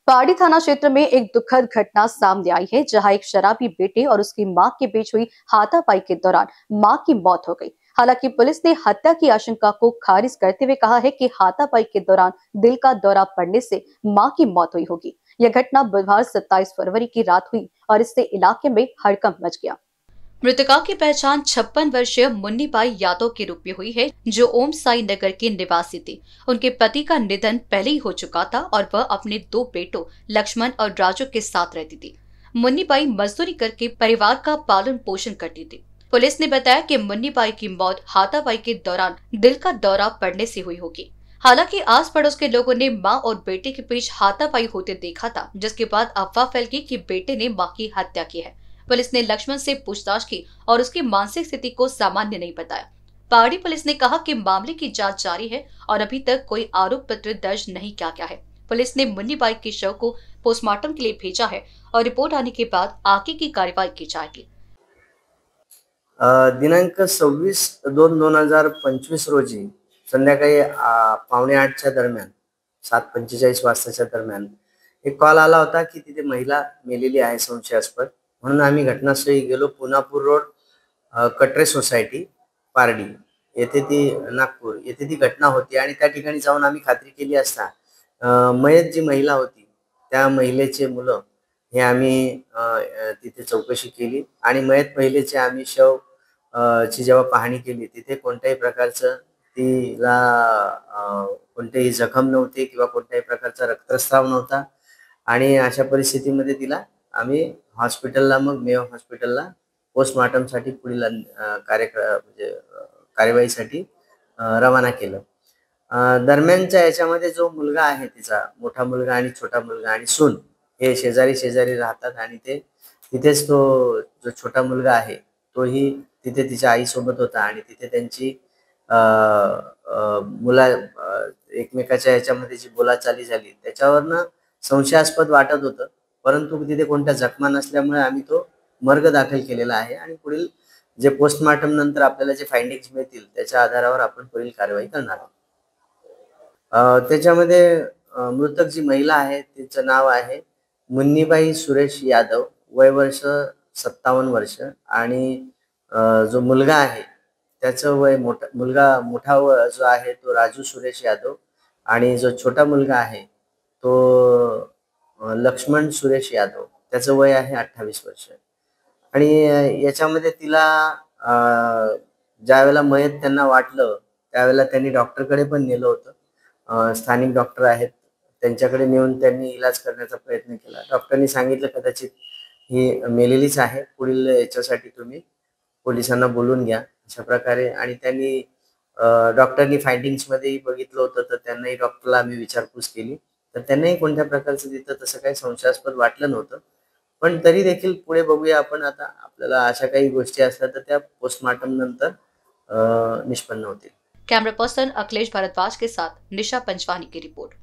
पहाड़ी थाना क्षेत्र में एक दुखद घटना सामने आई है, जहां एक शराबी बेटे और उसकी मां के बीच हुई हाथापाई के दौरान मां की मौत हो गई। हालांकि पुलिस ने हत्या की आशंका को खारिज करते हुए कहा है कि हाथापाई के दौरान दिल का दौरा पड़ने से मां की मौत हुई होगी। यह घटना बुधवार 27 फरवरी की रात हुई और इससे इलाके में हड़कंप मच गया। मृतका की पहचान 56 वर्षीय मुन्नीबाई यादव के रूप में हुई है, जो ओम साई नगर के निवासी थी। उनके पति का निधन पहले ही हो चुका था और वह अपने दो बेटों लक्ष्मण और राजू के साथ रहती थी। मुन्नीबाई मजदूरी करके परिवार का पालन पोषण करती थी। पुलिस ने बताया कि मुन्नीबाई की मौत हाथापाई के दौरान दिल का दौरा पड़ने से हुई होगी। हालांकि आस पड़ोस के लोगों ने मां और बेटे के बीच हाथापाई होते देखा था, जिसके बाद अफवाह फैल गई कि बेटे ने मां की हत्या की है। पुलिस ने लक्ष्मण से पूछताछ की और उसकी मानसिक स्थिति को सामान्य नहीं बताया। पहाड़ी पुलिस ने कहा कि मामले की जांच जारी है और अभी तक कोई आरोप पत्र दर्ज नहीं किया गया है। पुलिस ने मुन्नीबाई के शव को पोस्टमार्टम के लिए भेजा है और रिपोर्ट आने के बाद आगे की कार्यवाही की जाएगी। दिनांक 26/2/2025 रोजी संध्याकाळी 7:45च्या दरम्यान 7:45 वाजताच्या दरम्यान एक कॉल आला होता की तिथे महिला मेलेली आहे संशयास्पद. म्हणून आम्ही घटनास्थळी गेलो. पुनापूर रोड, कटरे सोसायटी, पारडी येथे ती नागपूर येथे ती घटना होती आणि त्या ठिकाणी जाऊन आम्ही खात्री केली असता मयत जी महिला होती त्या महिलेचे मुलं हे आम्ही तिथे चौकशी केली आणि मयत महिलेचे आम्ही शव ची जेव्हा पाहणी केली तिथे कोणत्याही प्रकारचं तिला कोणतेही जखम नव्हते किंवा कोणत्याही प्रकारचा रक्तस्राव नव्हता आणि अशा परिस्थितीमध्ये तिला आम्ही हॉस्पिटलला, मग मेयो हॉस्पिटलला पोस्टमार्टमसाठी पुढील म्हणजे कार्यवाहीसाठी रवाना केलं. दरम्यानच्या याच्यामध्ये जो मुलगा आहे तिचा, मोठा मुलगा आणि छोटा मुलगा आणि सून हे शेजारी राहतात आणि ते तिथेच तो जो छोटा मुलगा आहे तोही तिथे तिच्या आईसोबत होता आणि तिथे त्यांची एकमेकाच्या ह्याच्यामध्ये जी बोलाचाली झाली त्याच्यावरनं संशयास्पद वाटत होतं. परंतु तिथे कोणत्या जखमा नसल्यामुळे आम्ही तो मर्ग दाखल केलेला आहे आणि पुढील जे पोस्टमार्टम नंतर आपल्याला जे फाइंडिंग्स मिळतील त्याच्या आधारावर आपण पुढील कारवाई करणार आहोत. त्याच्यामध्ये मृतक जी महिला आहे तिचं नाव आहे मुन्नीबाई सुरेश यादव, वय वर्ष 57 वर्ष आणि जो मुलगा आहे त्याचं वय मोठा जो आहे तो राजू सुरेश यादव आणि जो छोटा मुलगा आहे तो लक्ष्मण सुरेश यादव, त्याचं वय आहे 28 वर्ष. आणि याच्यामध्ये तिला ज्यावेळेला मयत त्यांना वाटलं त्यावेळेला त्यांनी डॉक्टरकडे पण नेलं होतं. स्थानिक डॉक्टर आहेत त्यांच्याकडे नेऊन त्यांनी इलाज करण्याचा प्रयत्न केला. डॉक्टरांनी सांगितलं कदाचित ही मेलेलीच आहे, पुढील याच्यासाठी तुम्ही पोलिसांना बोलून घ्या अशा प्रकारे. आणि त्यांनी डॉक्टरनी फाइंडिंग्समध्येही बघितलं होतं तर त्यांनाही डॉक्टरला आम्ही विचारपूस केली तर त्यांनाही कोणत्या प्रकारचं तिथं तसं काही संशयास्पद वाटलं नव्हतं. पण तरी देखील पुढे बघूया आपण. आता आपल्याला अशा काही गोष्टी असल्या तर त्या पोस्टमार्टम नंतर निष्पन्न होतील. कैमरा पर्सन अखिलेश भारद्वाज के साथ निशा पंचवानी की रिपोर्ट।